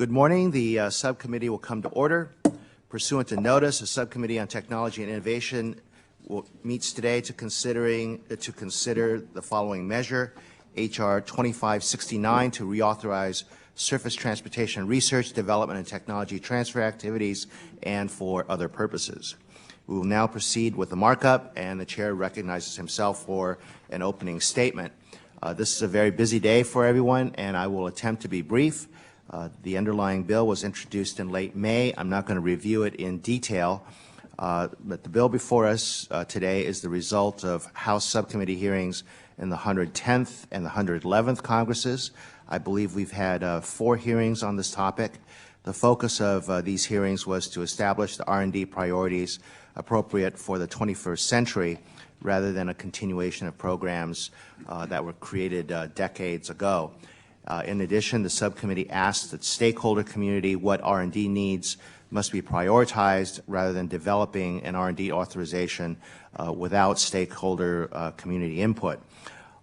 Good morning. The subcommittee will come to order. Pursuant to notice, the Subcommittee on Technology and Innovation meets today to consider the following measure, H.R. 2569, to reauthorize surface transportation research, development, and technology transfer activities, and for other purposes. We will now proceed with the markup, and the chair recognizes himself for an opening statement. This is a very busy day for everyone, and I will attempt to be brief. The underlying bill was introduced in late May. I'm not going to review it in detail, but the bill before us today is the result of House subcommittee hearings in the 110th and the 111th Congresses. I believe we've had 4 hearings on this topic. The focus of these hearings was to establish the R&D priorities appropriate for the 21st century rather than a continuation of programs that were created decades ago. In addition, the subcommittee asked the stakeholder community what R&D needs must be prioritized rather than developing an R&D authorization without stakeholder community input.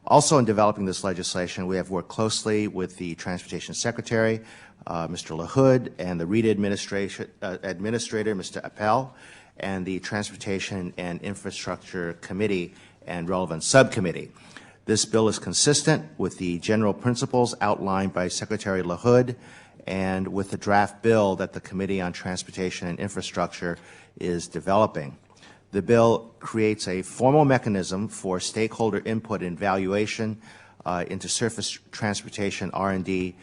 Also in developing this legislation, we have worked closely with the Transportation Secretary, Mr. LaHood, and the REIT Administrator, Mr. Appel, and the Transportation and Infrastructure Committee and relevant subcommittee. This bill is consistent with the general principles outlined by Secretary LaHood and with the draft bill that the Committee on Transportation and Infrastructure is developing. The bill creates a formal mechanism for stakeholder input and evaluation into surface transportation R&D,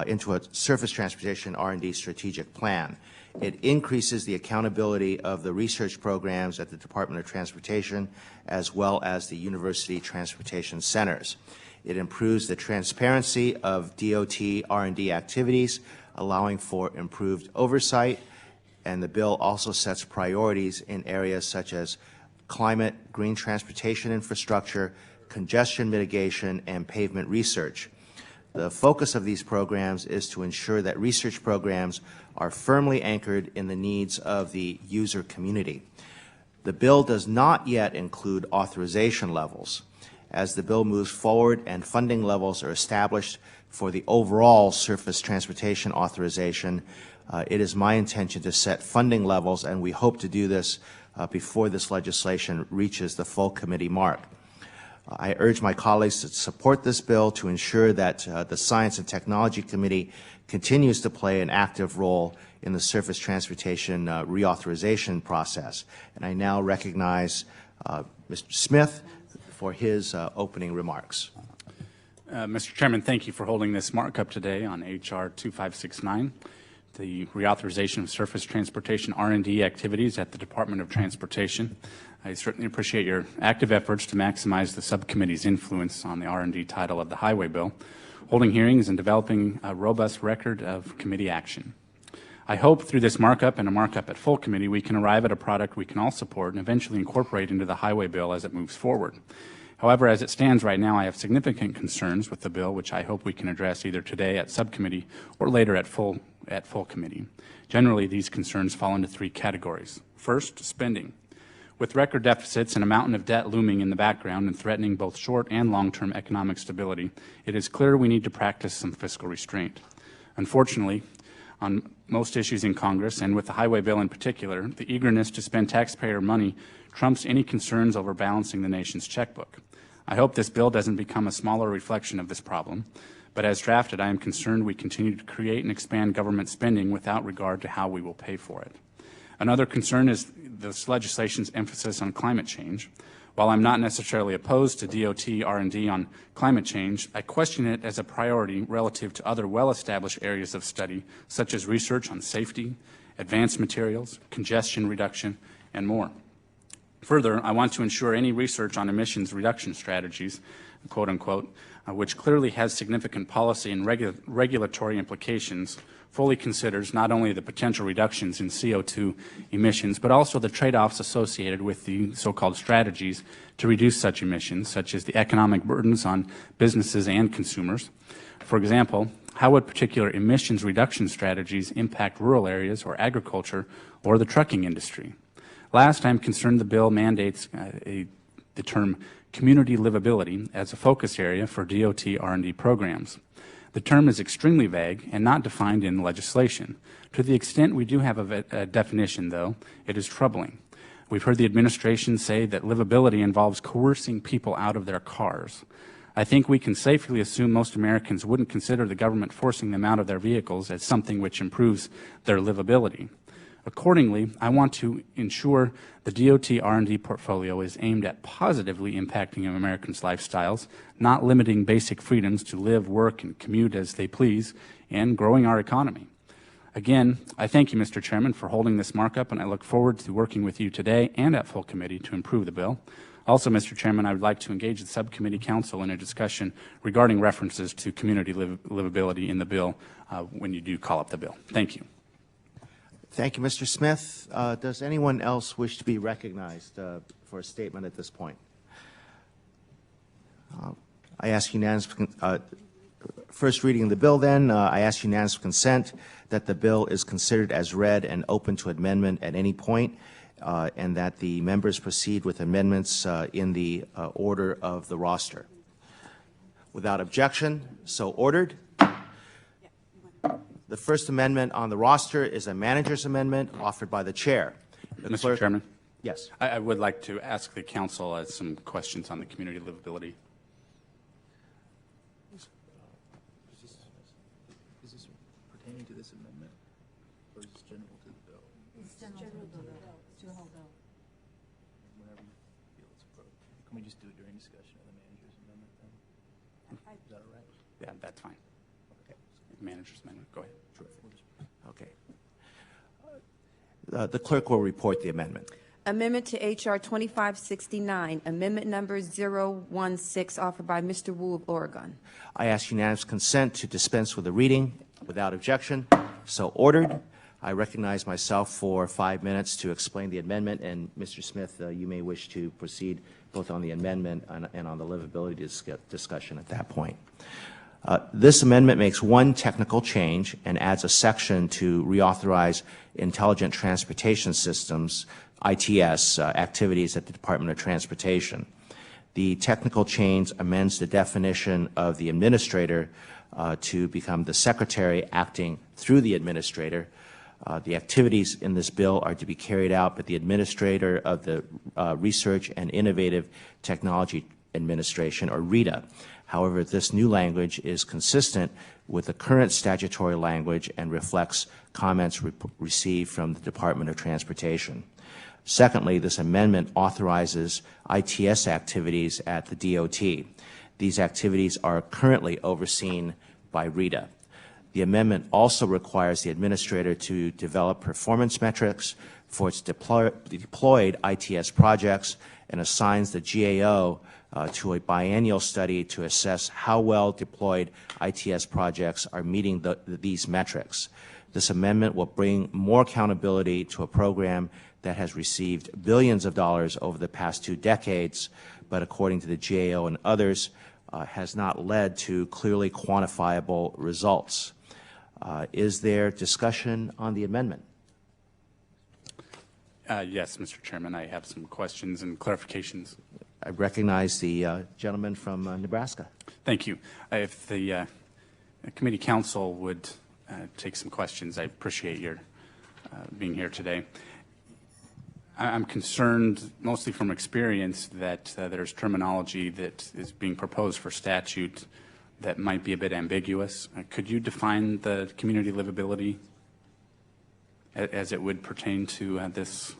into a surface transportation R&D strategic plan. It increases the accountability of the research programs at the Department of Transportation as well as the university transportation centers. It improves the transparency of DOT R&D activities, allowing for improved oversight, and the bill also sets priorities in areas such as climate, green transportation infrastructure, congestion mitigation, and pavement research. The focus of these programs is to ensure that research programs are firmly anchored in the needs of the user community. The bill does not yet include authorization levels. As the bill moves forward and funding levels are established for the overall surface transportation authorization, it is my intention to set funding levels, and we hope to do this before this legislation reaches the full committee mark. I urge my colleagues to support this bill to ensure that the Science and Technology Committee continues to play an active role in the surface transportation reauthorization process. And I now recognize Mr. Smith for his opening remarks. Mr. Chairman, thank you for holding this markup today on H.R. 2569, the reauthorization of surface transportation R&D activities at the Department of Transportation. I certainly appreciate your active efforts to maximize the subcommittee's influence on the R&D title of the Highway Bill, holding hearings and developing a robust record of committee action. I hope through this markup and a markup at full committee we can arrive at a product we can all support and eventually incorporate into the Highway Bill as it moves forward. However, as it stands right now, I have significant concerns with the bill, which I hope we can address either today at subcommittee or later at full committee. Generally, these concerns fall into 3 categories. First, spending. With record deficits and a mountain of debt looming in the background and threatening both short and long-term economic stability, it is clear we need to practice some fiscal restraint. Unfortunately, on most issues in Congress, and with the Highway Bill in particular, the eagerness to spend taxpayer money trumps any concerns over balancing the nation's checkbook. I hope this bill doesn't become a smaller reflection of this problem, but as drafted, I am concerned we continue to create and expand government spending without regard to how we will pay for it. Another concern is this legislation's emphasis on climate change. While I'm not necessarily opposed to DOT R&D on climate change, I question it as a priority relative to other well-established areas of study, such as research on safety, advanced materials, congestion reduction, and more. Further, I want to ensure any research on emissions reduction strategies, quote unquote, which clearly has significant policy and regulatory implications, fully considers not only the potential reductions in CO2 emissions, but also the trade-offs associated with the so-called strategies to reduce such emissions, such as the economic burdens on businesses and consumers. For example, how would particular emissions reduction strategies impact rural areas or agriculture or the trucking industry? Last, I'm concerned the bill mandates the term community livability as a focus area for DOT R&D programs. The term is extremely vague and not defined in legislation. To the extent we do have a definition, though, it is troubling. We've heard the administration say that livability involves coercing people out of their cars. I think we can safely assume most Americans wouldn't consider the government forcing them out of their vehicles as something which improves their livability. Accordingly, I want to ensure the DOT R&D portfolio is aimed at positively impacting Americans' lifestyles, not limiting basic freedoms to live, work, and commute as they please, and growing our economy. Again, I thank you, Mr. Chairman, for holding this markup, and I look forward to working with you today and at full committee to improve the bill. Also, Mr. Chairman, I would like to engage the subcommittee council in a discussion regarding references to community livability in the bill when you do call up the bill. Thank you. Thank you, Mr. Smith. Does anyone else wish to be recognized for a statement at this point? I ask unanimous first reading of the bill then. I ask unanimous consent that the bill is considered as read and open to amendment at any point, and that the members proceed with amendments in the order of the roster. Without objection, so ordered. The first amendment on the roster is a manager's amendment offered by the chair. Mr. Chairman? Yes. I would like to ask the council some questions on the community livability. Is this pertaining to this amendment, or is this general to the bill? It's general to the bill, to the whole bill. Whenever you feel it's appropriate. Can we just do it during discussion of the manager's amendment then? Is that all right? Yeah, that's fine. Okay. Manager's amendment. Go ahead. Sure. Okay. The clerk will report the amendment. Amendment to H.R. 2569, amendment number 016, offered by Mr. Wu of Oregon. I ask unanimous consent to dispense with the reading. Without objection, so ordered. I recognize myself for 5 minutes to explain the amendment, and Mr. Smith, you may wish to proceed both on the amendment and on the livability discussion at that point. This amendment makes one technical change and adds a section to reauthorize Intelligent Transportation Systems, ITS, activities at the Department of Transportation. The technical change amends the definition of the administrator to become the secretary acting through the administrator. The activities in this bill are to be carried out by the administrator of the Research and Innovative Technology Administration, or RITA. However, this new language is consistent with the current statutory language and reflects comments received from the Department of Transportation. Secondly, this amendment authorizes ITS activities at the DOT. These activities are currently overseen by RITA. The amendment also requires the administrator to develop performance metrics for its deployed ITS projects and assigns the GAO to a biennial study to assess how well deployed ITS projects are meeting these metrics. This amendment will bring more accountability to a program that has received billions of dollars over the past 2 decades, but according to the GAO and others, has not led to clearly quantifiable results. Is there discussion on the amendment? Yes, Mr. Chairman, I have some questions and clarifications. I recognize the gentleman from Nebraska. Thank you. If the committee council would take some questions, I appreciate your being here today. I'm concerned, mostly from experience, that there's terminology that is being proposed for statute that might be a bit ambiguous. Could you define the community livability as it would pertain to this,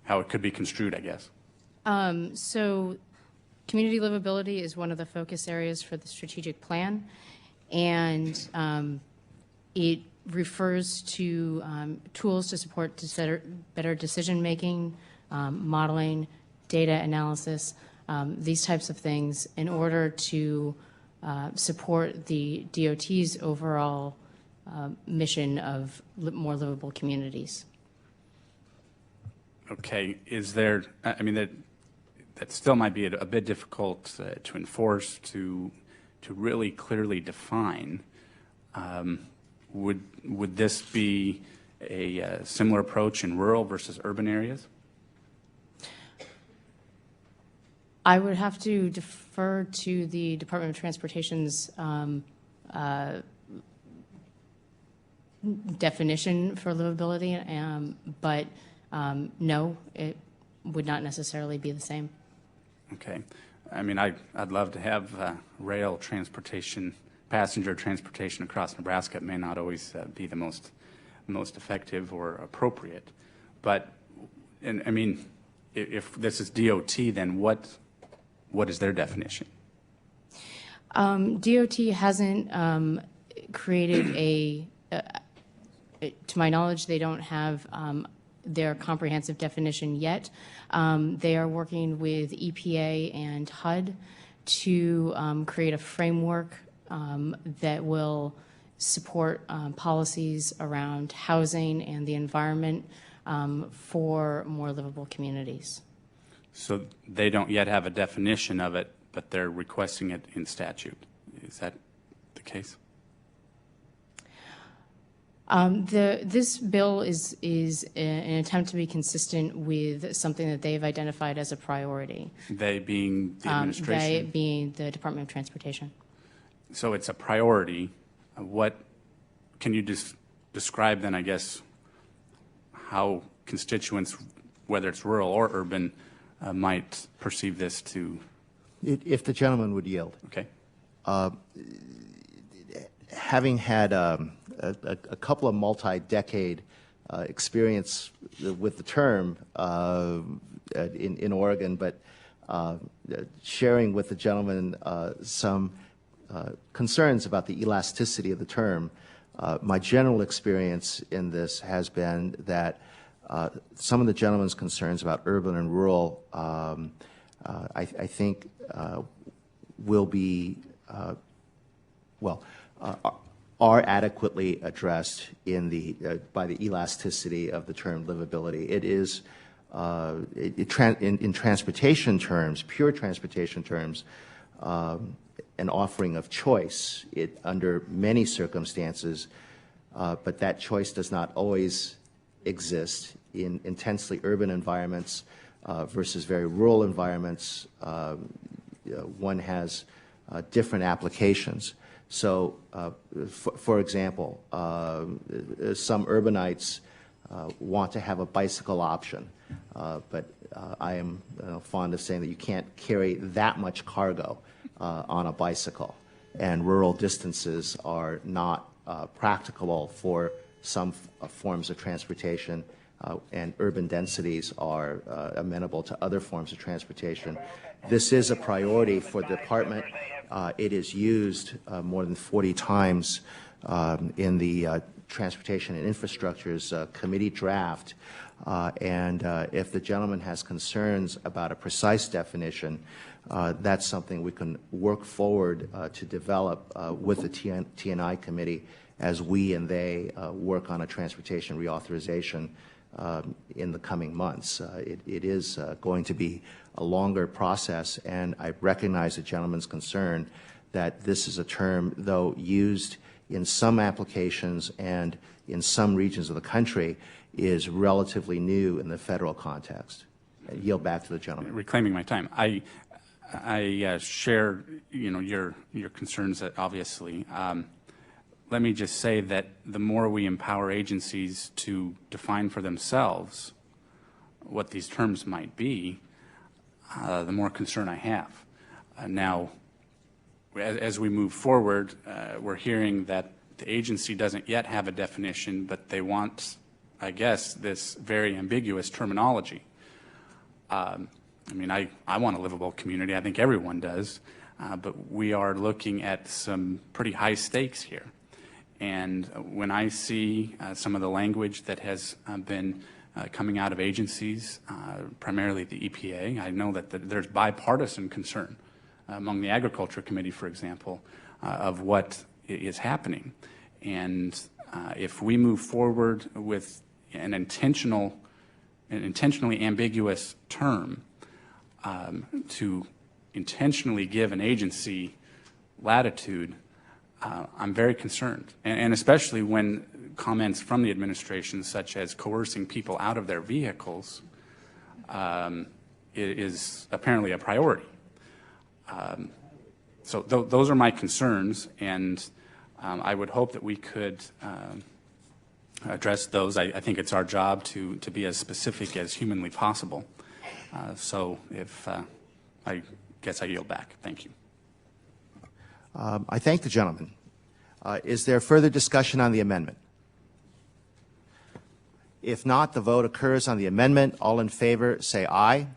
how it could be construed, I guess? So community livability is one of the focus areas for the strategic plan, and it refers to tools to support better decision-making, modeling, data analysis, these types of things in order to support the DOT's overall mission of more livable communities. Okay, is there, I mean, that still might be a bit difficult to enforce, to really clearly define. Would this be a similar approach in rural versus urban areas? I would have to defer to the Department of Transportation's definition for livability, but no, it would not necessarily be the same. Okay. I mean, I'd love to have rail transportation, passenger transportation across Nebraska. It may not always be the most effective or appropriate. But, and I mean, if this is DOT, then what is their definition? DOT hasn't created to my knowledge, they don't have their comprehensive definition yet. They are working with EPA and HUD to create a framework that will support policies around housing and the environment for more livable communities. So they don't yet have a definition of it, but they're requesting it in statute. Is that the case? This bill is an attempt to be consistent with something that they've identified as a priority. They being the administration? They being the Department of Transportation. So it's a priority. What can you just describe then, I guess, how constituents, whether it's rural or urban, might perceive this to? If the gentleman would yield. Okay. Having had a couple of multi-decade experience with the term in Oregon, but sharing with the gentleman some concerns about the elasticity of the term, my general experience in this has been that some of the gentleman's concerns about urban and rural, I think, will be, are adequately addressed in by the elasticity of the term livability. It is, in transportation terms, pure transportation terms, an offering of choice under many circumstances, but that choice does not always exist in intensely urban environments versus very rural environments. One has different applications. So, for example, some urbanites want to have a bicycle option, but I am fond of saying that you can't carry that much cargo on a bicycle, and rural distances are not practicable for some forms of transportation, and urban densities are amenable to other forms of transportation. This is a priority for the department. It is used more than 40 times in the Transportation and Infrastructure's committee draft. And if the gentleman has concerns about a precise definition, that's something we can work forward to develop with the T&I committee as we and they work on a transportation reauthorization in the coming months. It is going to be a longer process, and I recognize the gentleman's concern that this is a term, though used in some applications and in some regions of the country, is relatively new in the federal context. I yield back to the gentleman. Reclaiming my time. I share, your concerns, obviously. Let me just say that the more we empower agencies to define for themselves what these terms might be, the more concern I have. Now, as we move forward, we're hearing that the agency doesn't yet have a definition, but they want, I guess, this very ambiguous terminology. I mean, I want a livable community. I think everyone does. But we are looking at some pretty high stakes here. And when I see some of the language that has been coming out of agencies, primarily the EPA, I know that there's bipartisan concern among the Agriculture Committee, for example, of what is happening. And if we move forward with an intentionally ambiguous term to intentionally give an agency latitude, I'm very concerned, and especially when comments from the administration, such as coercing people out of their vehicles, is apparently a priority. So those are my concerns, and I would hope that we could address those. I think it's our job to be as specific as humanly possible. So if I guess I yield back. Thank you. I thank the gentleman. Is there further discussion on the amendment? If not, the vote occurs on the amendment. All in favor, say aye.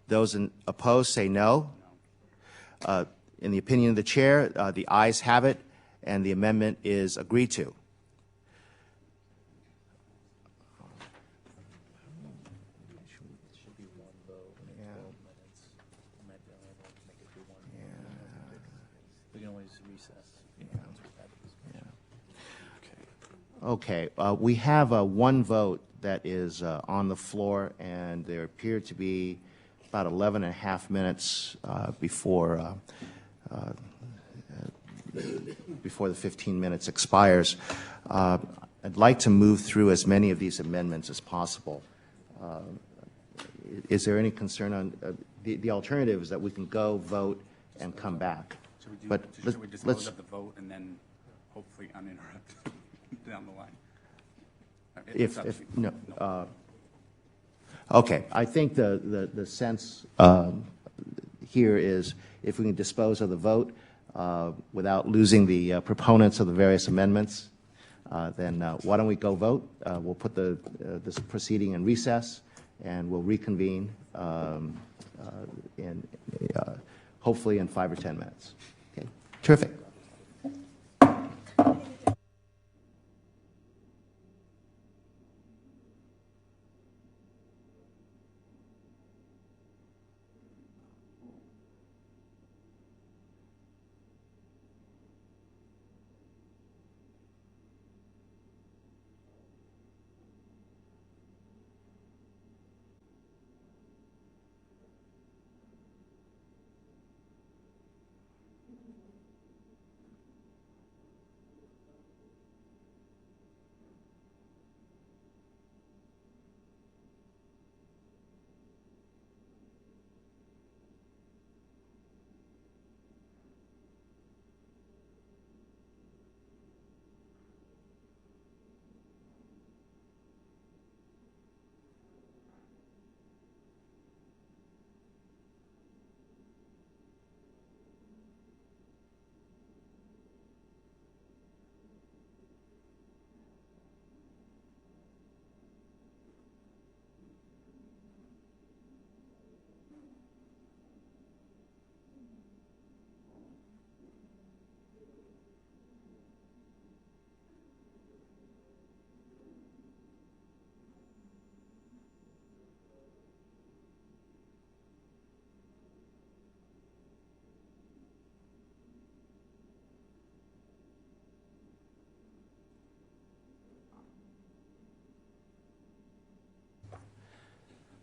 Those opposed, say no. In the opinion of the chair, the ayes have it, and the amendment is agreed to. We can always recess. Okay, we have one vote that is on the floor, and there appear to be about 11 and a half minutes before the 15 minutes expires. I'd like to move through as many of these amendments as possible. Is there any concern on the alternative is that we can go vote and come back? Should we dispose of the vote and then hopefully uninterrupted down the line? Okay, I think the sense here is if we can dispose of the vote without losing the proponents of the various amendments, then why don't we go vote? We'll put this proceeding in recess, and we'll reconvene hopefully in 5 or 10 minutes. Okay, terrific.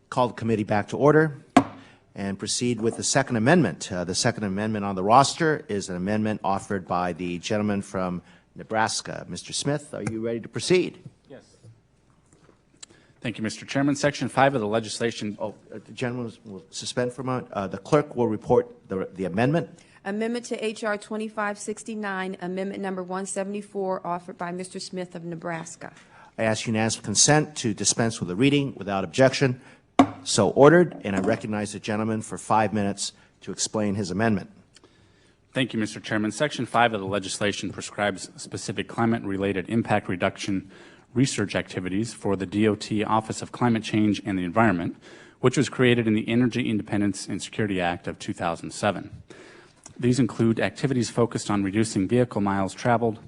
Call the committee back to order and proceed with the Second Amendment. The Second Amendment on the roster is an amendment offered by the gentleman from Nebraska. Mr. Smith, are you ready to proceed? Yes. Thank you, Mr. Chairman. Section 5 of the legislation. The gentleman will suspend for a moment. The clerk will report the amendment. Amendment to H.R. 2569, Amendment Number 174, offered by Mr. Smith of Nebraska. I ask unanimous consent to dispense with the reading without objection. So ordered, and I recognize the gentleman for 5 minutes to explain his amendment. Thank you, Mr. Chairman. Section 5 of the legislation prescribes specific climate-related impact reduction research activities for the DOT Office of Climate Change and the Environment, which was created in the Energy Independence and Security Act of 2007. These include activities focused on reducing vehicle miles traveled,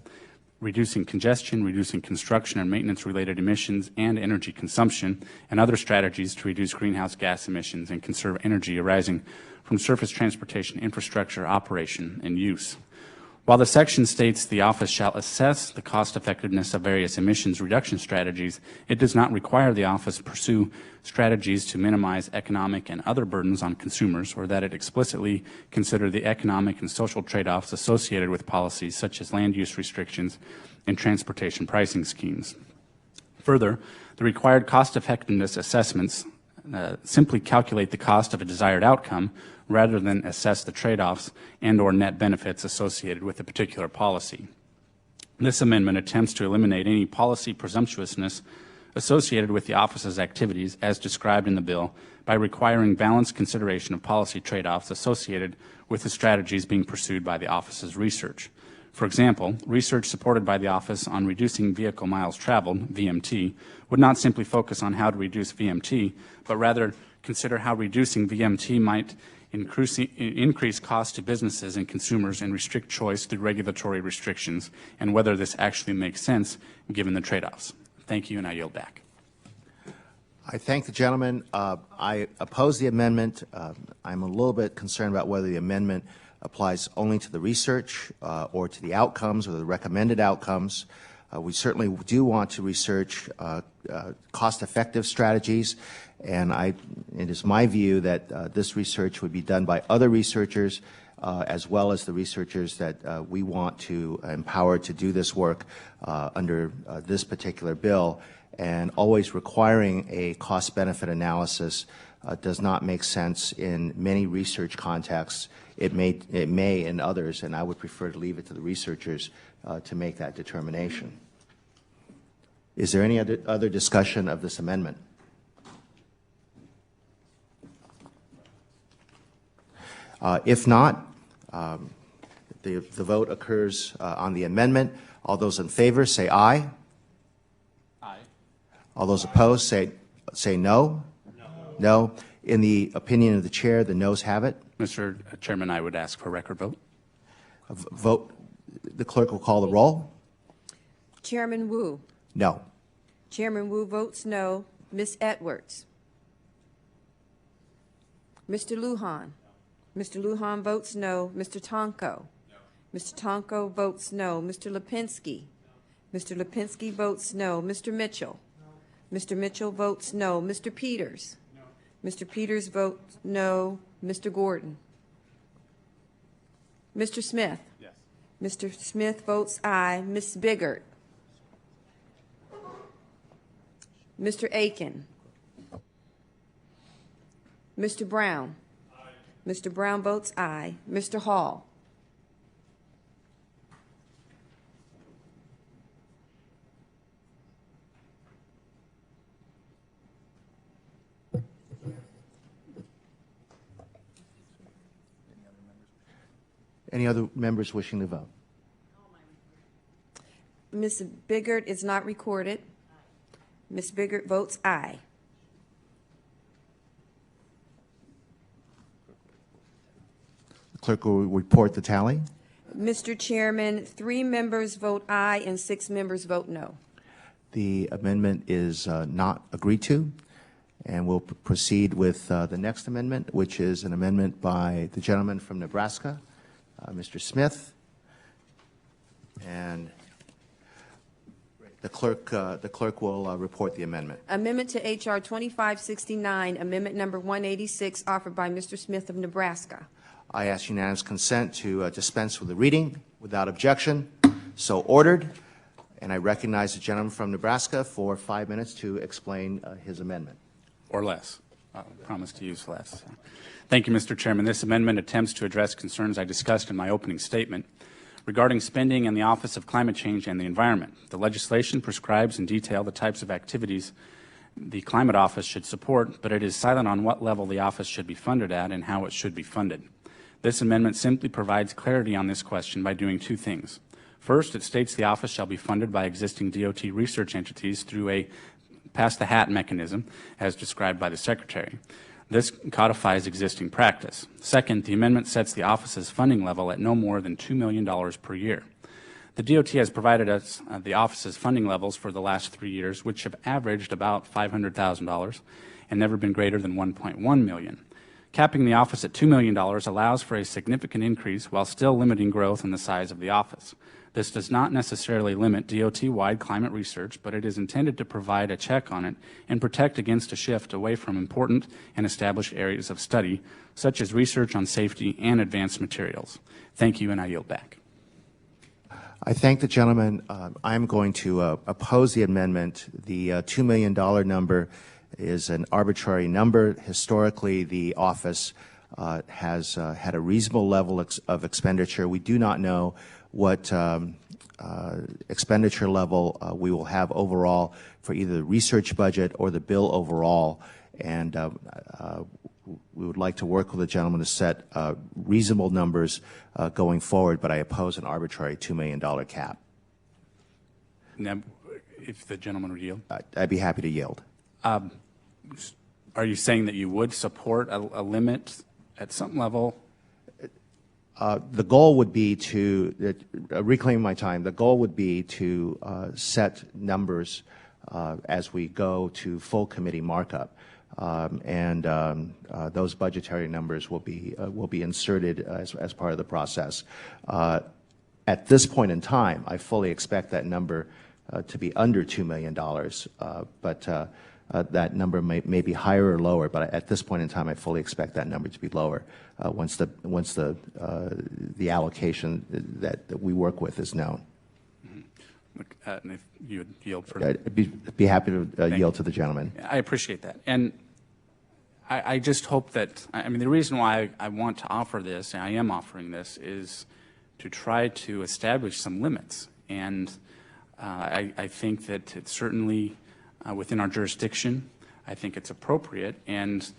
reducing congestion, reducing construction and maintenance-related emissions and energy consumption, and other strategies to reduce greenhouse gas emissions and conserve energy arising from surface transportation infrastructure operation and use. While the section states the office shall assess the cost-effectiveness of various emissions reduction strategies, it does not require the office pursue strategies to minimize economic and other burdens on consumers, or that it explicitly consider the economic and social trade-offs associated with policies such as land use restrictions and transportation pricing schemes. Further, the required cost-effectiveness assessments simply calculate the cost of a desired outcome rather than assess the trade-offs and or net benefits associated with a particular policy. This amendment attempts to eliminate any policy presumptuousness associated with the office's activities as described in the bill by requiring balanced consideration of policy trade-offs associated with the strategies being pursued by the office's research. For example, research supported by the office on reducing vehicle miles traveled, VMT, would not simply focus on how to reduce VMT, but rather consider how reducing VMT might increase costs to businesses and consumers and restrict choice through regulatory restrictions, and whether this actually makes sense given the trade-offs. Thank you, and I yield back. I thank the gentleman. I oppose the amendment. I'm a little bit concerned about whether the amendment applies only to the research or to the outcomes or the recommended outcomes. We certainly do want to research cost-effective strategies, and it is my view that this research would be done by other researchers as well as the researchers that we want to empower to do this work under this particular bill. And always requiring a cost-benefit analysis does not make sense in many research contexts. It may in others, and I would prefer to leave it to the researchers to make that determination. Is there any other discussion of this amendment? If not, the vote occurs on the amendment. All those in favor say aye. Aye. All those opposed say no. No. In the opinion of the chair, the noes have it. Mr. Chairman, I would ask for a record vote. Vote. The clerk will call the roll. Chairman Wu. No. Chairman Wu votes no. Ms. Edwards. Mr. Lujan. Mr. Lujan votes no. Mr. Tonko. Mr. Tonko votes no. Mr. Lipinski. Mr. Lipinski votes no. Mr. Mitchell. Mr. Mitchell votes no. Mr. Peters. Mr. Peters votes no. Mr. Gordon. Mr. Smith. Yes. Mr. Smith votes aye. Ms. Biggert. Mr. Aiken. Mr. Brown. Mr. Brown votes aye. Mr. Hall. Any other members wishing to vote? Ms. Biggert is not recorded. Ms. Biggert votes aye. The clerk will report the tally. Mr. Chairman, 3 members vote aye and 6 members vote no. The amendment is not agreed to, and we'll proceed with the next amendment, which is an amendment by the gentleman from Nebraska, Mr. Smith, and the clerk will report the amendment. Amendment to H.R. 2569, Amendment Number 186, offered by Mr. Smith of Nebraska. I ask unanimous consent to dispense with the reading without objection. So ordered. And I recognize the gentleman from Nebraska for 5 minutes to explain his amendment. Or less. I promise to use less. Thank you, Mr. Chairman. This amendment attempts to address concerns I discussed in my opening statement regarding spending in the Office of Climate Change and the Environment. The legislation prescribes in detail the types of activities the Climate Office should support, but it is silent on what level the office should be funded at and how it should be funded. This amendment simply provides clarity on this question by doing 2 things. First, it states the office shall be funded by existing DOT research entities through a pass-the-hat mechanism, as described by the Secretary. This codifies existing practice. Second, the amendment sets the office's funding level at no more than $2 million per year. The DOT has provided us the office's funding levels for the last 3 years, which have averaged about $500,000 and never been greater than $1.1 million. Capping the office at $2 million allows for a significant increase while still limiting growth in the size of the office. This does not necessarily limit DOT-wide climate research, but it is intended to provide a check on it and protect against a shift away from important and established areas of study, such as research on safety and advanced materials. Thank you, and I yield back. I thank the gentleman. I'm going to oppose the amendment. The $2 million number is an arbitrary number. Historically, the office has had a reasonable level of expenditure. We do not know what expenditure level we will have overall for either the research budget or the bill overall, and we would like to work with the gentleman to set reasonable numbers going forward, but I oppose an arbitrary $2 million cap. Now, if the gentleman would yield. I'd be happy to yield. Are you saying that you would support a limit at some level? The goal would be to, reclaim my time, the goal would be to set numbers as we go to full committee markup. Those budgetary numbers will be inserted as part of the process. At this point in time, I fully expect that number to be under $2 million, but that number may be higher or lower. But at this point in time, I fully expect that number to be lower once the allocation that we work with is known. And if you would yield for I'd be happy to yield to the gentleman. I appreciate that. And I just hope that, I mean, the reason why I want to offer this, and I am offering this, is to try to establish some limits. And I think that it's certainly within our jurisdiction. I think it's appropriate. And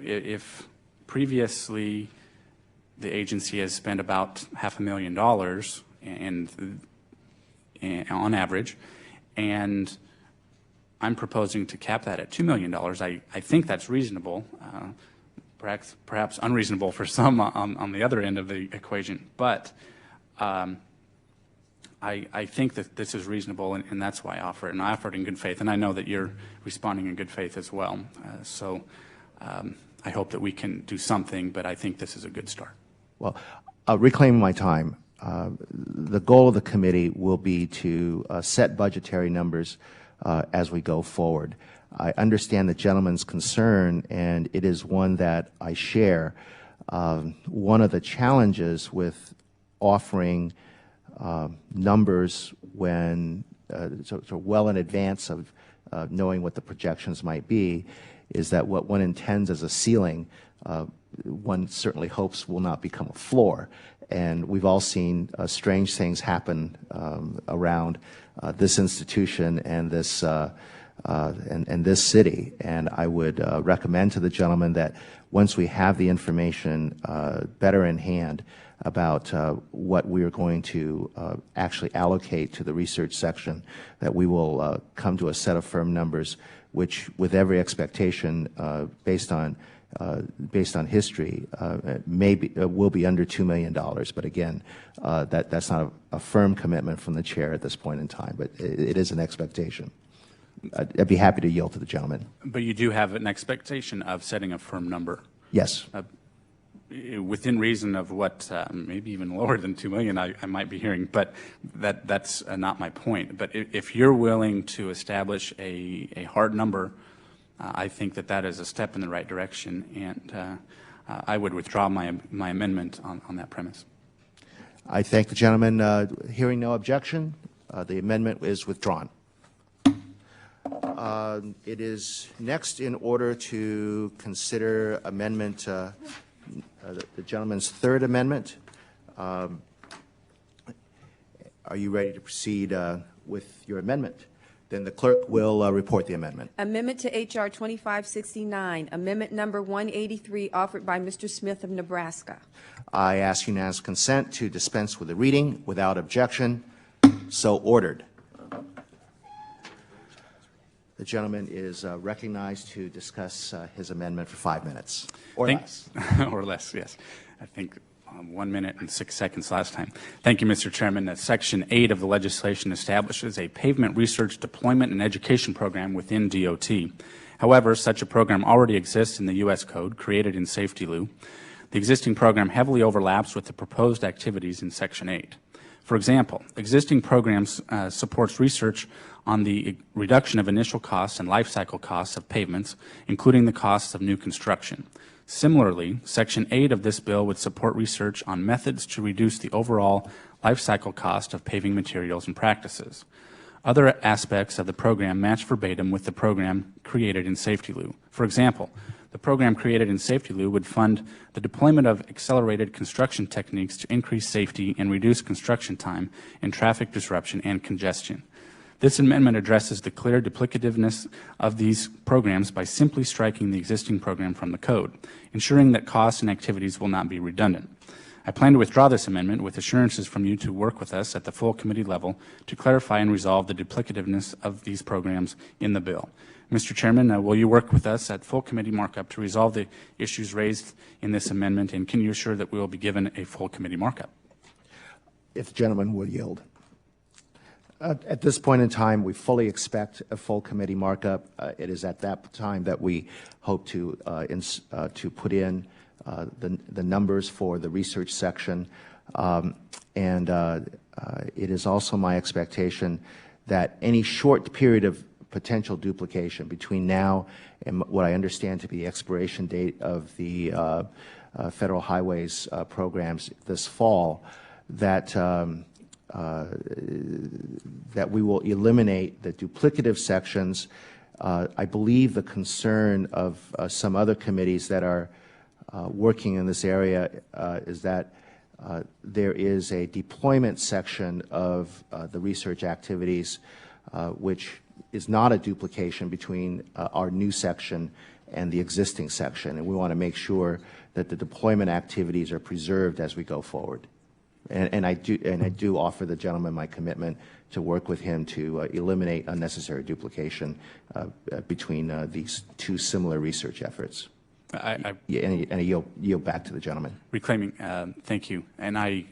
if previously the agency has spent about $500,000 and on average, and I'm proposing to cap that at $2 million. I think that's reasonable, perhaps unreasonable for some on the other end of the equation. But I think that this is reasonable, and that's why I offer it. And I offer it in good faith, and I know that you're responding in good faith as well. So I hope that we can do something, but I think this is a good start. Well, reclaiming my time, the goal of the committee will be to set budgetary numbers as we go forward. I understand the gentleman's concern, and it is one that I share. One of the challenges with offering numbers when so well in advance of knowing what the projections might be is that what one intends as a ceiling, one certainly hopes will not become a floor. And we've all seen strange things happen around this institution and this this city. And I would recommend to the gentleman that once we have the information better in hand about what we are going to actually allocate to the research section, that we will come to a set of firm numbers, which, with every expectation based on history, will be under $2 million. But again, that's not a firm commitment from the chair at this point in time, but it is an expectation. I'd be happy to yield to the gentleman. But you do have an expectation of setting a firm number? Yes. Within reason of what, maybe even lower than $2 million, I might be hearing, but that's not my point. But if you're willing to establish a hard number, I think that is a step in the right direction, and I would withdraw my amendment on that premise. I thank the gentleman. Hearing no objection, the amendment is withdrawn. It is next in order to consider amendment, the gentleman's third amendment. Are you ready to proceed with your amendment? Then the clerk will report the amendment. Amendment to H.R. 2569, amendment number 183, offered by Mr. Smith of Nebraska. I ask unanimous consent to dispense with the reading without objection. So ordered. The gentleman is recognized to discuss his amendment for 5 minutes or less. Or less, yes. I think 1 minute and 6 seconds last time. Thank you, Mr. Chairman. Section 8 of the legislation establishes a pavement research deployment and education program within DOT. However, such a program already exists in the U.S. Code, created in Safety Lieu. The existing program heavily overlaps with the proposed activities in Section 8. For example, existing programs supports research on the reduction of initial costs and life cycle costs of pavements, including the costs of new construction. Similarly, Section 8 of this bill would support research on methods to reduce the overall life cycle cost of paving materials and practices. Other aspects of the program match verbatim with the program created in Safety Lieu. For example, the program created in Safety Lou would fund the deployment of accelerated construction techniques to increase safety and reduce construction time and traffic disruption and congestion. This amendment addresses the clear duplicativeness of these programs by simply striking the existing program from the code, ensuring that costs and activities will not be redundant. I plan to withdraw this amendment with assurances from you to work with us at the full committee level to clarify and resolve the duplicativeness of these programs in the bill. Mr. Chairman, will you work with us at full committee markup to resolve the issues raised in this amendment, and can you assure that we will be given a full committee markup? If the gentleman will yield. At this point in time, we fully expect a full committee markup. It is at that time that we hope to put in the numbers for the research section, and it is also my expectation that any short period of potential duplication between now and what I understand to be the expiration date of the federal highways programs this fall, that we will eliminate the duplicative sections. I believe the concern of some other committees that are working in this area is that there is a deployment section of the research activities which is not a duplication between our new section and the existing section, and we want to make sure that the deployment activities are preserved as we go forward. And I do offer the gentleman my commitment to work with him to eliminate unnecessary duplication between these two similar research efforts. And I yield back to the gentleman. Reclaiming, thank you. And I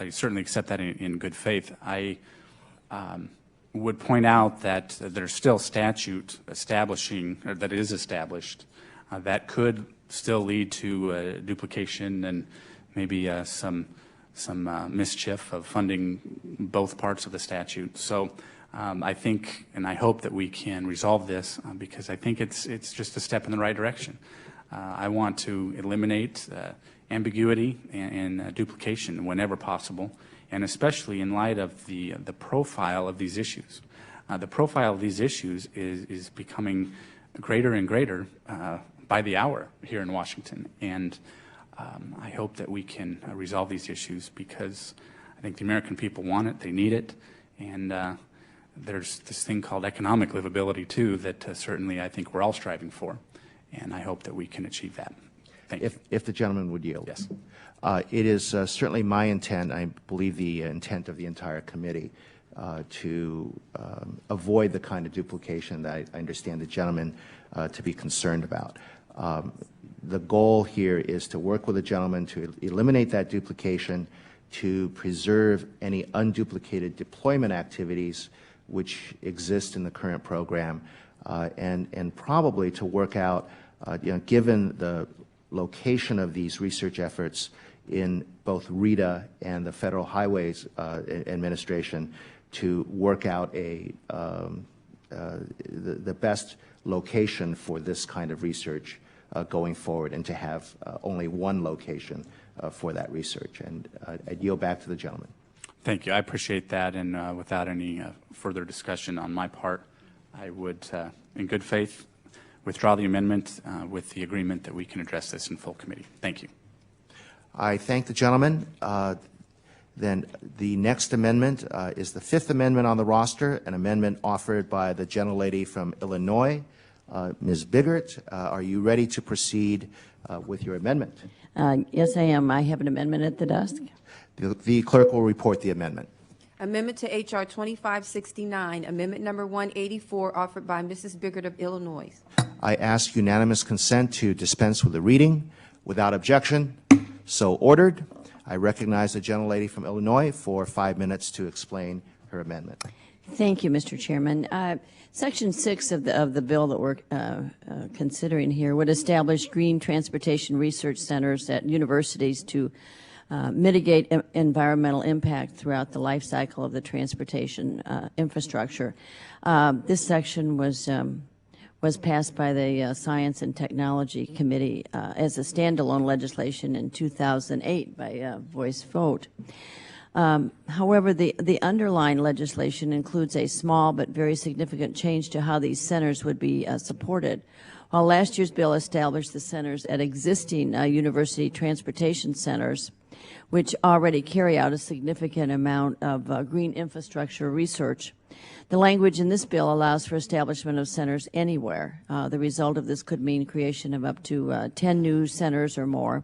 certainly accept that in good faith. I would point out that there's still statute establishing, or that is established, that could still lead to duplication and maybe some mischief of funding both parts of the statute. So I think and I hope that we can resolve this because I think it's just a step in the right direction. I want to eliminate ambiguity and duplication whenever possible, and especially in light of the profile of these issues. The profile of these issues is becoming greater and greater by the hour here in Washington, and I hope that we can resolve these issues because I think the American people want it, they need it, and there's this thing called economic livability too that certainly I think we're all striving for, and I hope that we can achieve that. Thank you. If the gentleman would yield. Yes. It is certainly my intent, I believe the intent of the entire committee, to avoid the kind of duplication that I understand the gentleman to be concerned about. The goal here is to work with the gentleman to eliminate that duplication, to preserve any unduplicated deployment activities which exist in the current program, and probably to work out, given the location of these research efforts in both RETA and the Federal Highways Administration, to work out the best location for this kind of research going forward, and to have only one location for that research. And I yield back to the gentleman. Thank you. I appreciate that, and without any further discussion on my part, I would, in good faith, withdraw the amendment with the agreement that we can address this in full committee. Thank you. I thank the gentleman. Then the next amendment is the fifth amendment on the roster, an amendment offered by the gentlelady from Illinois, Ms. Biggert. Are you ready to proceed with your amendment? Yes, I am. I have an amendment at the desk. The clerk will report the amendment. Amendment to H.R. 2569, Amendment Number 184, offered by Mrs. Biggert of Illinois. I ask unanimous consent to dispense with the reading. Without objection, so ordered. I recognize the gentlelady from Illinois for 5 minutes to explain her amendment. Thank you, Mr. Chairman. Section 6 of the bill that we're considering here would establish green transportation research centers at universities to mitigate environmental impact throughout the life cycle of the transportation infrastructure. This section was passed by the Science and Technology Committee as a standalone legislation in 2008 by voice vote. However, the underlying legislation includes a small but very significant change to how these centers would be supported. While last year's bill established the centers at existing university transportation centers, which already carry out a significant amount of green infrastructure research, the language in this bill allows for establishment of centers anywhere. The result of this could mean creation of up to 10 new centers or more.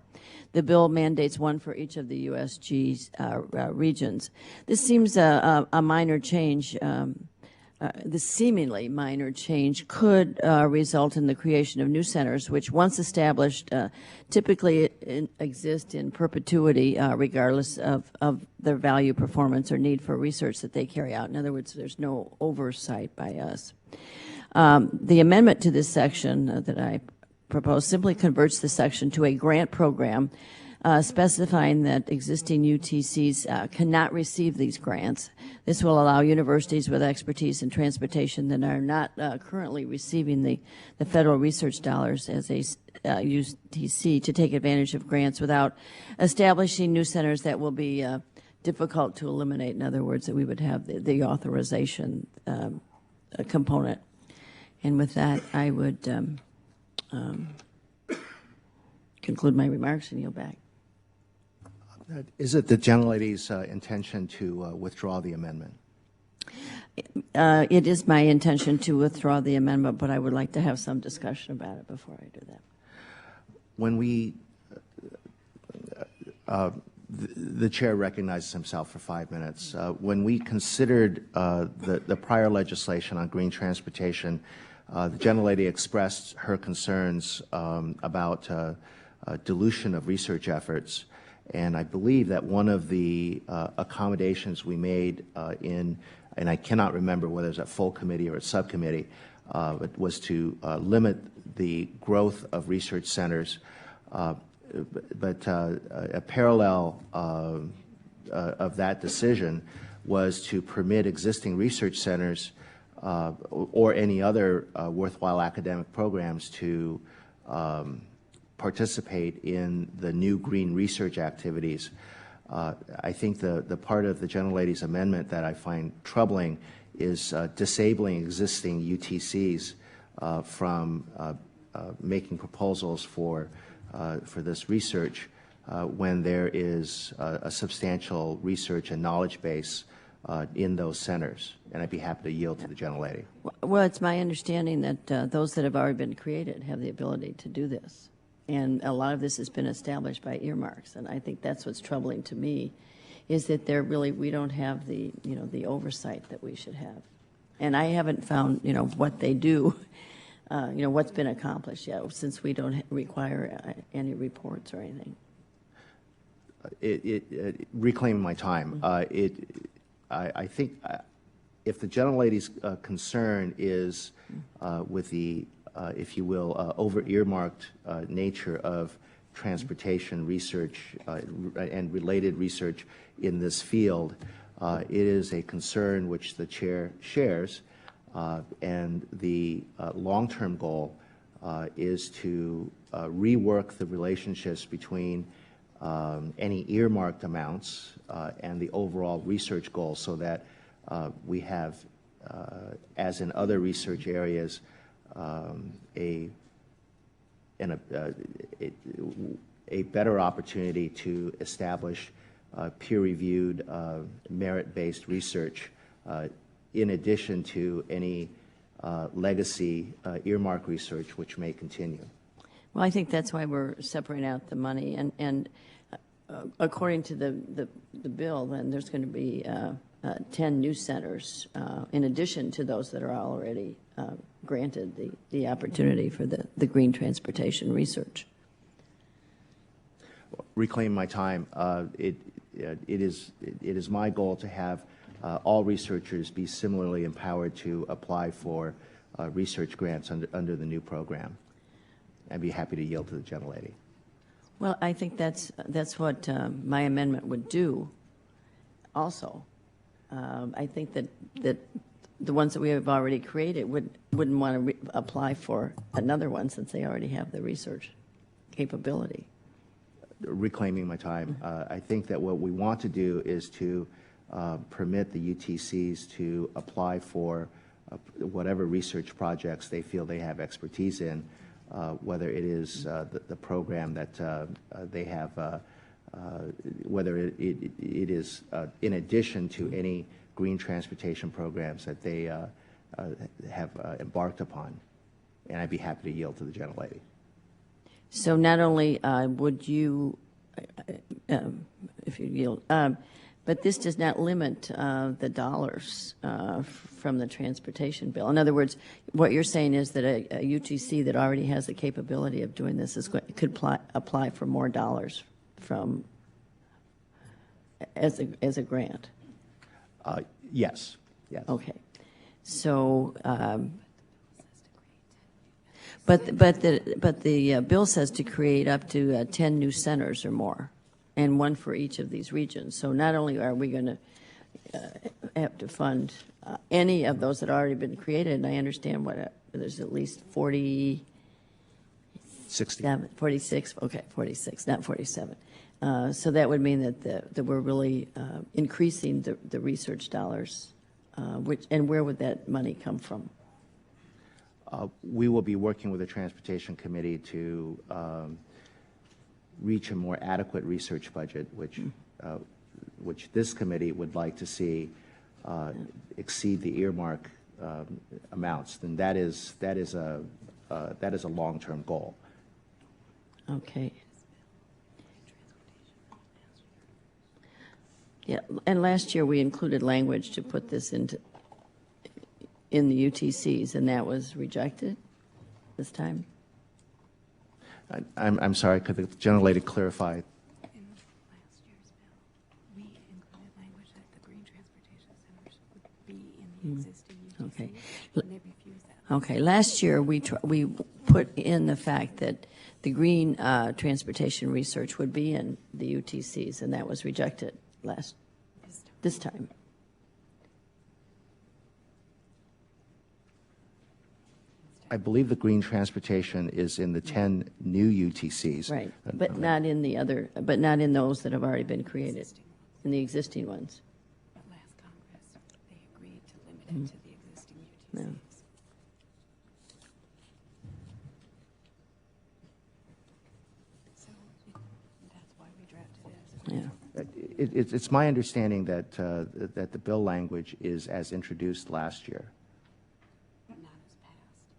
The bill mandates one for each of the USG's regions. This seems a minor change. This seemingly minor change could result in the creation of new centers, which, once established, typically exist in perpetuity, regardless of their value, performance, or need for research that they carry out. In other words, there's no oversight by us. The amendment to this section that I propose simply converts the section to a grant program, specifying that existing UTCs cannot receive these grants. This will allow universities with expertise in transportation that are not currently receiving the federal research dollars as a UTC to take advantage of grants without establishing new centers that will be difficult to eliminate. In other words, that we would have the authorization component. And with that, I would conclude my remarks and yield back. Is it the gentlelady's intention to withdraw the amendment? It is my intention to withdraw the amendment, but I would like to have some discussion about it before I do that. When we, the chair recognizes himself for 5 minutes. When we considered the prior legislation on green transportation, the gentlelady expressed her concerns about dilution of research efforts. And I believe that one of the accommodations we made and I cannot remember whether it was at full committee or at subcommittee, but was to limit the growth of research centers. But a parallel of that decision was to permit existing research centers or any other worthwhile academic programs to participate in the new green research activities. I think the part of the gentlelady's amendment that I find troubling is disabling existing UTCs from making proposals for this research when there is a substantial research and knowledge base in those centers. And I'd be happy to yield to the gentlelady. Well, it's my understanding that those that have already been created have the ability to do this. And a lot of this has been established by earmarks, and I think that's what's troubling to me, is that we don't have the oversight that we should have. And I haven't found what they do, what's been accomplished yet, since we don't require any reports or anything. Reclaiming my time. I think if the gentlelady's concern is with the if you will, over-earmarked nature of transportation research and related research in this field, it is a concern which the chair shares, and the long-term goal is to rework the relationships between any earmarked amounts and the overall research goal so that we have, as in other research areas, a better opportunity to establish peer-reviewed, merit-based research in addition to any legacy earmark research which may continue. Well, I think that's why we're separating out the money. And according to the bill, then there's going to be 10 new centers in addition to those that are already granted the opportunity for the green transportation research. Reclaim my time. It is my goal to have all researchers be similarly empowered to apply for research grants under the new program. I'd be happy to yield to the gentlelady. Well, I think that's what my amendment would do also. I think that the ones that we have already created wouldn't want to apply for another one since they already have the research capability. Reclaiming my time. I think that what we want to do is to permit the UTCs to apply for whatever research projects they feel they have expertise in whether it is the program that they have, whether it is in addition to any green transportation programs that they have embarked upon. And I'd be happy to yield to the gentlelady. So not only would you, if you yield, but this does not limit the dollars from the transportation bill. In other words, what you're saying is that a UTC that already has the capability of doing this could apply for more dollars from as a grant. Yes. Yes. Okay. So, but the bill says to create up to 10 new centers or more, and one for each of these regions. So not only are we going to have to fund any of those that have already been created, and I understand there's at least 46, okay, 46, not 47. So that would mean that we're really increasing the research dollars, and where would that money come from? We will be working with the Transportation Committee to reach a more adequate research budget, which this committee would like to see exceed the earmark amounts. Then that is a long-term goal. Okay. Yeah, and last year we included language to put this in the UTCs, and that was rejected this time. I'm sorry, could the gentlelady clarify? In last year's bill, we included language that the green transportation centers would be in the existing UTCs, Okay. and they refused that. Okay, last year we put in the fact that the green transportation research would be in the UTCs, and that was rejected this time. I believe the green transportation is in the 10 new UTCs. Right, but not in those that have already been created, in the existing ones. But last Congress, they agreed to limit it to the existing UTCs. No. So that's why we drafted it as Yeah. It's my understanding that that the bill language is as introduced last year. not as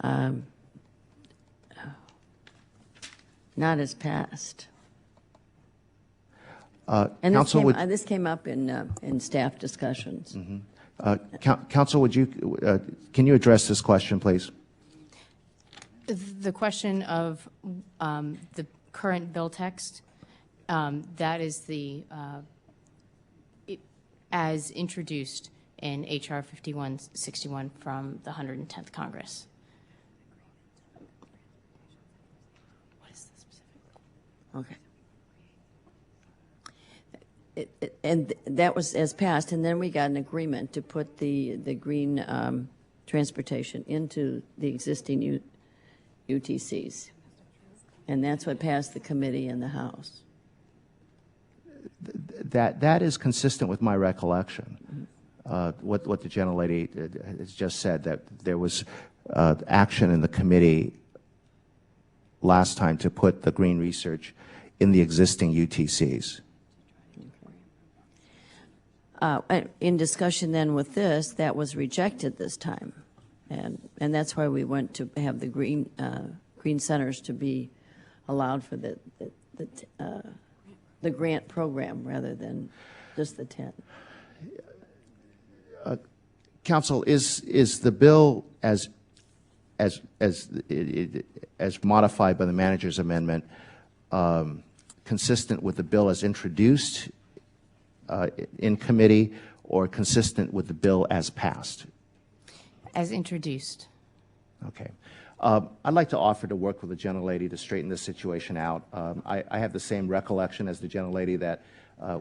passed. Not as passed. And Council, this came up in staff discussions. Council, can you address this question, please? The question of the current bill text, that is as introduced in H.R. 5161 from the 110th Congress. What is the specific? Okay. And that was as passed, and then we got an agreement to put the green transportation into the existing UTCs. And that's what passed the committee and the House. That is consistent with my recollection. What the gentlelady has just said, that there was action in the committee last time to put the green research in the existing UTCs. In discussion then with this, that was rejected this time. And that's why we went to have the green centers to be allowed for the grant program rather than just the 10. Council, is the bill as modified by the manager's amendment consistent with the bill as introduced in committee, or consistent with the bill as passed? As introduced. Okay. I'd like to offer to work with the gentlelady to straighten this situation out. I have the same recollection as the gentlelady that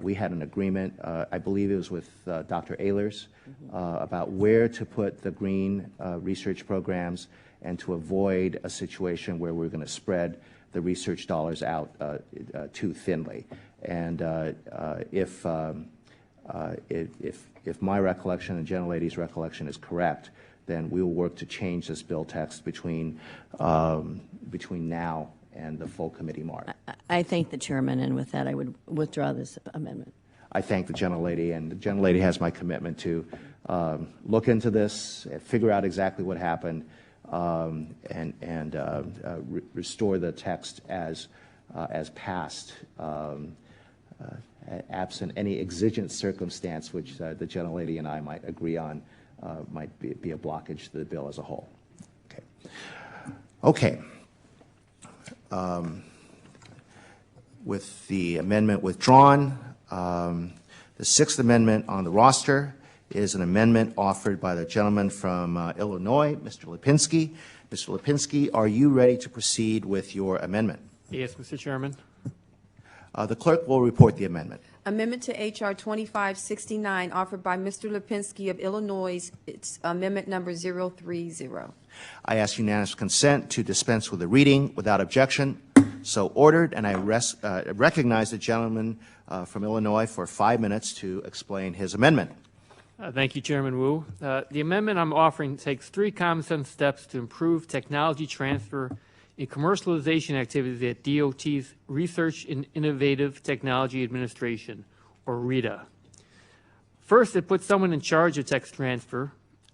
we had an agreement, I believe it was with Dr. Ehlers, about where to put the green research programs and to avoid a situation where we're going to spread the research dollars out too thinly. And if my recollection and the gentlelady's recollection is correct, then we will work to change this bill text between now and the full committee mark. I thank the chairman, and with that, I would withdraw this amendment. I thank the gentlelady, and the gentlelady has my commitment to look into this, figure out exactly what happened, and restore the text as passed, absent any exigent circumstance which the gentlelady and I might agree on might be a blockage to the bill as a whole. Okay. With the amendment withdrawn, the sixth amendment on the roster is an amendment offered by the gentleman from Illinois, Mr. Lipinski. Mr. Lipinski, are you ready to proceed with your amendment? Yes, Mr. Chairman. The clerk will report the amendment. Amendment to H.R. 2569 offered by Mr. Lipinski of Illinois. It's amendment number 030. I ask unanimous consent to dispense with the reading without objection. So ordered, and I recognize the gentleman from Illinois for 5 minutes to explain his amendment. Thank you, Chairman Wu. The amendment I'm offering takes 3 common sense steps to improve technology transfer and commercialization activities at DOT's Research and Innovative Technology Administration, or RITA. First, it puts someone in charge of tech transfer.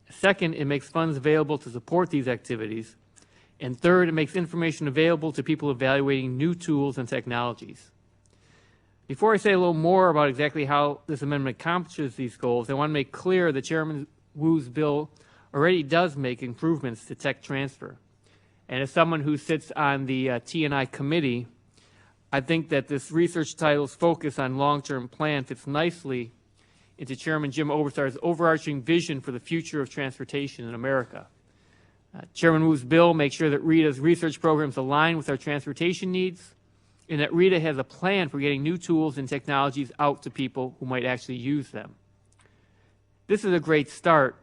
Second, it makes funds available to support these activities. And third, it makes information available to people evaluating new tools and technologies. Before I say a little more about exactly how this amendment accomplishes these goals, I want to make clear that Chairman Wu's bill already does make improvements to tech transfer. And as someone who sits on the T&I committee, I think that this research title's focus on long-term plan fits nicely into Chairman Jim Oberstar's overarching vision for the future of transportation in America. Chairman Wu's bill makes sure that RITA's research programs align with our transportation needs, and that RITA has a plan for getting new tools and technologies out to people who might actually use them. This is a great start,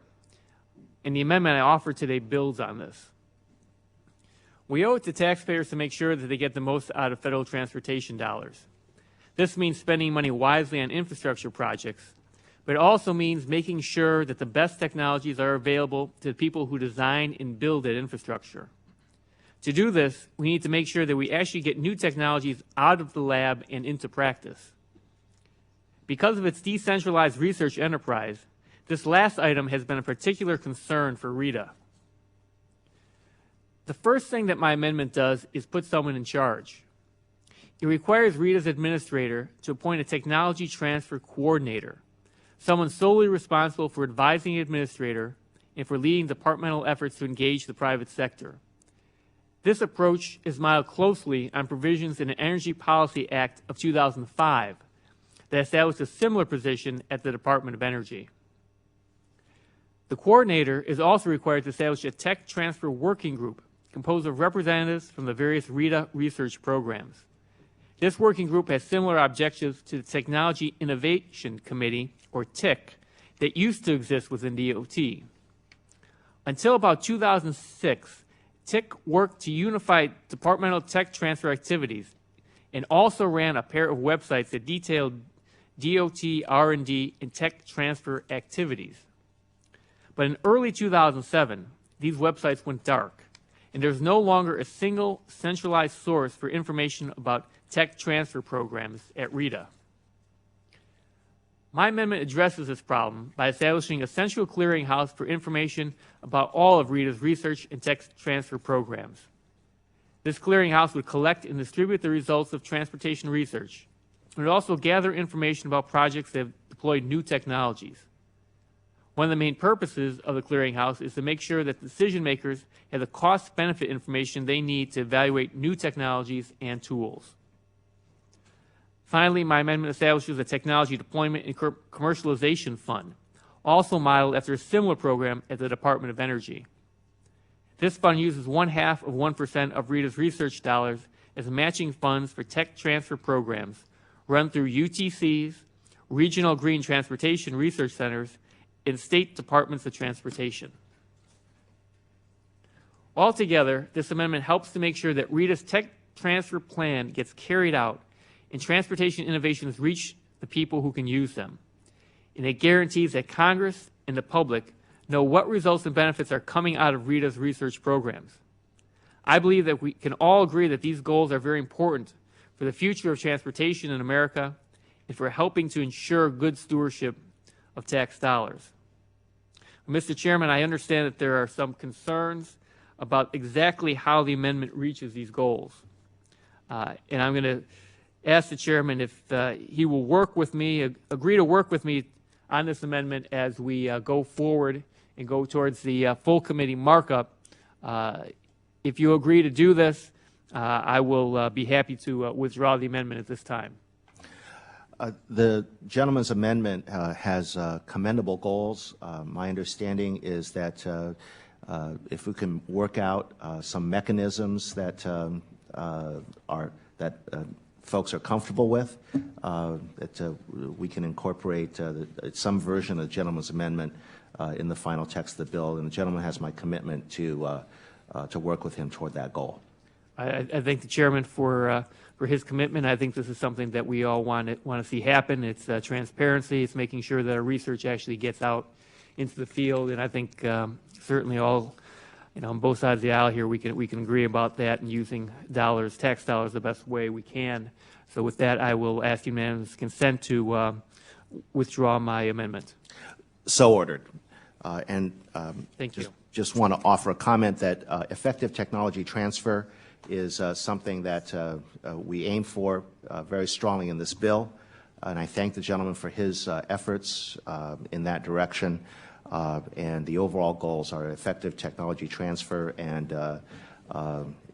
and the amendment I offer today builds on this. We owe it to taxpayers to make sure that they get the most out of federal transportation dollars. This means spending money wisely on infrastructure projects, but it also means making sure that the best technologies are available to the people who design and build that infrastructure. To do this, we need to make sure that we actually get new technologies out of the lab and into practice. Because of its decentralized research enterprise, this last item has been a particular concern for RITA. The first thing that my amendment does is put someone in charge. It requires RITA's administrator to appoint a technology transfer coordinator, someone solely responsible for advising the administrator and for leading departmental efforts to engage the private sector. This approach is modeled closely on provisions in the Energy Policy Act of 2005 that established a similar position at the Department of Energy. The coordinator is also required to establish a tech transfer working group composed of representatives from the various RITA research programs. This working group has similar objectives to the Technology Innovation Committee, or TIC, that used to exist within DOT. Until about 2006, TIC worked to unify departmental tech transfer activities and also ran a pair of websites that detailed DOT R&D and tech transfer activities. But in early 2007, these websites went dark, and there's no longer a single centralized source for information about tech transfer programs at RITA. My amendment addresses this problem by establishing a central clearinghouse for information about all of RITA's research and tech transfer programs. This clearinghouse would collect and distribute the results of transportation research. It would also gather information about projects that have deployed new technologies. One of the main purposes of the clearinghouse is to make sure that decision makers have the cost-benefit information they need to evaluate new technologies and tools. Finally, my amendment establishes a technology deployment and commercialization fund, also modeled after a similar program at the Department of Energy. This fund uses 0.5% of RITA's research dollars as matching funds for tech transfer programs run through UTCs, regional green transportation research centers, and state departments of transportation. Altogether, this amendment helps to make sure that RITA's tech transfer plan gets carried out and transportation innovations reach the people who can use them. And it guarantees that Congress and the public know what results and benefits are coming out of RITA's research programs. I believe that we can all agree that these goals are very important for the future of transportation in America and for helping to ensure good stewardship of tax dollars. Mr. Chairman, I understand that there are some concerns about exactly how the amendment reaches these goals. And I'm going to ask the chairman if he will work with me, agree to work with me on this amendment as we go forward and go towards the full committee markup. If you agree to do this, I will be happy to withdraw the amendment at this time. The gentleman's amendment has commendable goals. My understanding is that if we can work out some mechanisms that folks are comfortable with, that we can incorporate some version of the gentleman's amendment in the final text of the bill, and the gentleman has my commitment to work with him toward that goal. I thank the chairman for his commitment. I think this is something that we all want to see happen. It's transparency. It's making sure that our research actually gets out into the field, and I think certainly all, on both sides of the aisle here, we can agree about that and using dollars, tax dollars, the best way we can. So with that, I will ask unanimous consent to withdraw my amendment. So ordered. Thank you. Just want to offer a comment that effective technology transfer is something that we aim for very strongly in this bill, and I thank the gentleman for his efforts in that direction. And the overall goals are effective technology transfer and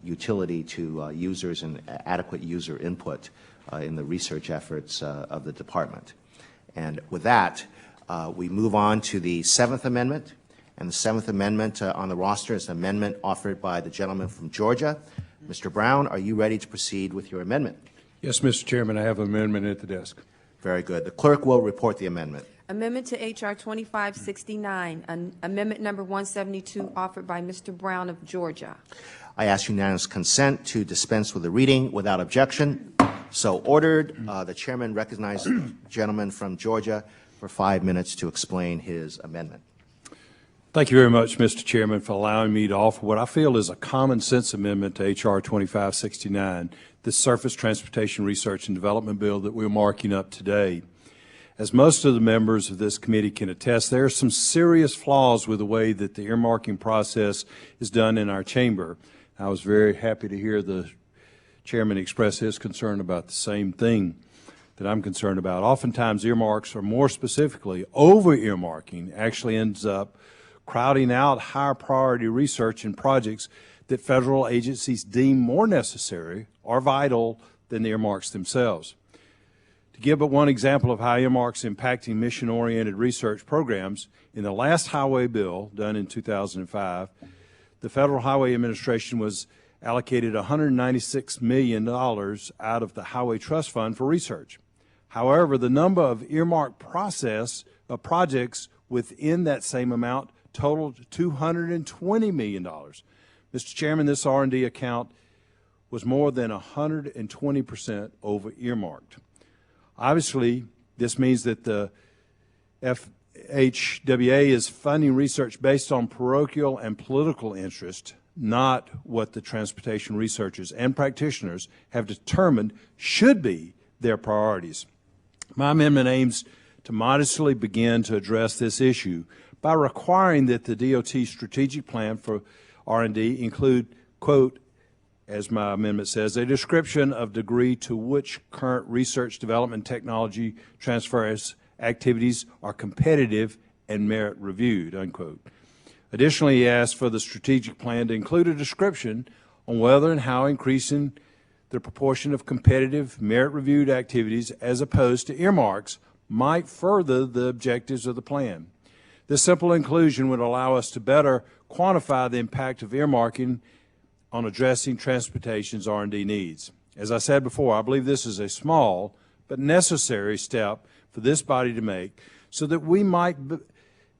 utility to users and adequate user input in the research efforts of the department. And with that, we move on to the 7th Amendment. And the 7th Amendment on the roster is an amendment offered by the gentleman from Georgia. Mr. Brown, are you ready to proceed with your amendment? Yes, Mr. Chairman, I have an amendment at the desk. Very good. The clerk will report the amendment. Amendment to H.R. 2569, Amendment Number 172, offered by Mr. Brown of Georgia. I ask unanimous consent to dispense with the reading without objection. So ordered. The chairman recognizes the gentleman from Georgia for 5 minutes to explain his amendment. Thank you very much, Mr. Chairman, for allowing me to offer what I feel is a common sense amendment to H.R. 2569, the Surface Transportation Research and Development Bill that we're marking up today. As most of the members of this committee can attest, there are some serious flaws with the way that the earmarking process is done in our chamber. I was very happy to hear the chairman express his concern about the same thing that I'm concerned about. Oftentimes earmarks, or more specifically over-earmarking, actually ends up crowding out higher priority research and projects that federal agencies deem more necessary or vital than the earmarks themselves. To give but one example of how earmarks impacting mission-oriented research programs, in the last highway bill done in 2005, the Federal Highway Administration was allocated $196 million out of the Highway Trust Fund for research. However, the number of earmarked projects within that same amount totaled $220 million. Mr. Chairman, this R&D account was more than 120% over earmarked. Obviously, this means that the FHWA is funding research based on parochial and political interest, not what the transportation researchers and practitioners have determined should be their priorities. My amendment aims to modestly begin to address this issue by requiring that the DOT strategic plan for R&D include, quote, as my amendment says, a description of degree to which current research development technology transfer activities are competitive and merit reviewed, unquote. Additionally, he asked for the strategic plan to include a description on whether and how increasing the proportion of competitive merit reviewed activities as opposed to earmarks might further the objectives of the plan. This simple inclusion would allow us to better quantify the impact of earmarking on addressing transportation's R&D needs. As I said before, I believe this is a small but necessary step for this body to make so that we might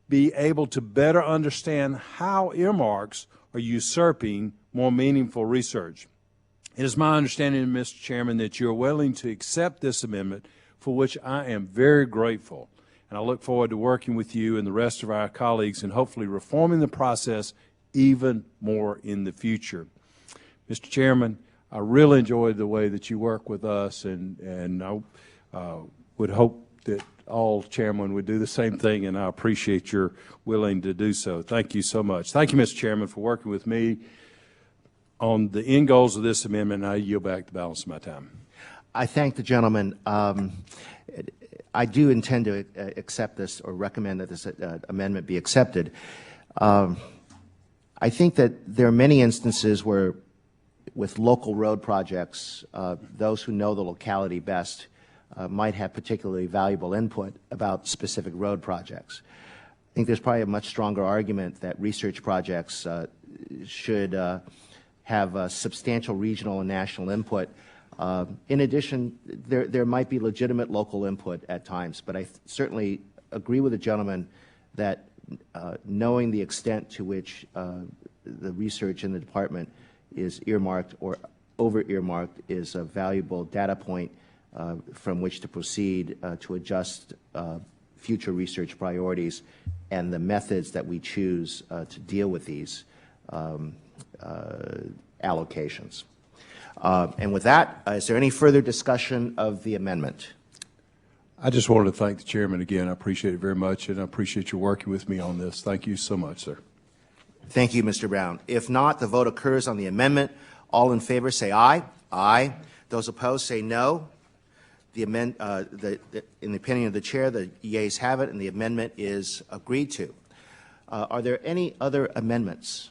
be able to better understand how earmarks are usurping more meaningful research. It is my understanding, Mr. Chairman, that you are willing to accept this amendment, for which I am very grateful. and I look forward to working with you and the rest of our colleagues and hopefully reforming the process even more in the future. Mr. Chairman, I really enjoyed the way that you work with us, and I would hope that all chairmen would do the same thing, and I appreciate your willing to do so. Thank you so much. Thank you, Mr. Chairman, for working with me on the end goals of this amendment, and I yield back the balance of my time. I thank the gentleman. I do intend to accept this or recommend that this amendment be accepted. I think that there are many instances where with local road projects, those who know the locality best might have particularly valuable input about specific road projects. I think there's probably a much stronger argument that research projects should have substantial regional and national input. In addition, there might be legitimate local input at times, but I certainly agree with the gentleman that knowing the extent to which the research in the department is earmarked or over-earmarked is a valuable data point from which to proceed to adjust future research priorities and the methods that we choose to deal with these allocations. And with that, is there any further discussion of the amendment? I just wanted to thank the chairman again. I appreciate it very much, and I appreciate you working with me on this. Thank you so much, sir. Thank you, Mr. Brown. If not, the vote occurs on the amendment. All in favor say aye. Aye. Those opposed say no. In the opinion of the chair, the yeas have it, and the amendment is agreed to. Are there any other amendments?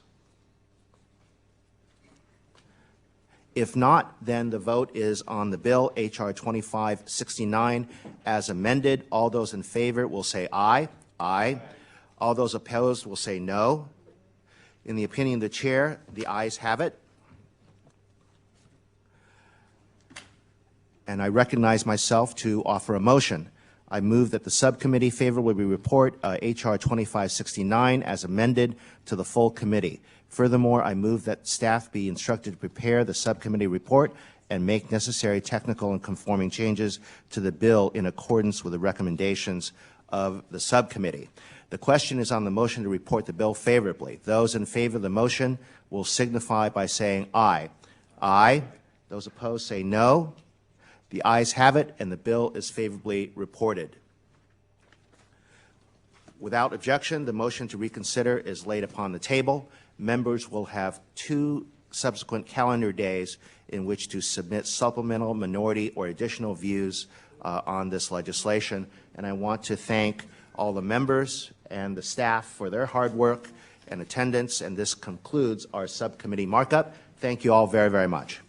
If not, then the vote is on the bill, H.R. 2569, as amended. All those in favor will say aye. Aye. All those opposed will say no. In the opinion of the chair, the ayes have it. And I recognize myself to offer a motion. I move that the subcommittee favorably report H.R. 2569 as amended to the full committee. Furthermore, I move that staff be instructed to prepare the subcommittee report and make necessary technical and conforming changes to the bill in accordance with the recommendations of the subcommittee. The question is on the motion to report the bill favorably. Those in favor of the motion will signify by saying aye. Aye. Those opposed say no. The ayes have it, and the bill is favorably reported. Without objection, the motion to reconsider is laid upon the table. Members will have 2 subsequent calendar days in which to submit supplemental, minority, or additional views on this legislation. And I want to thank all the members and the staff for their hard work and attendance. And this concludes our subcommittee markup. Thank you all very, very much.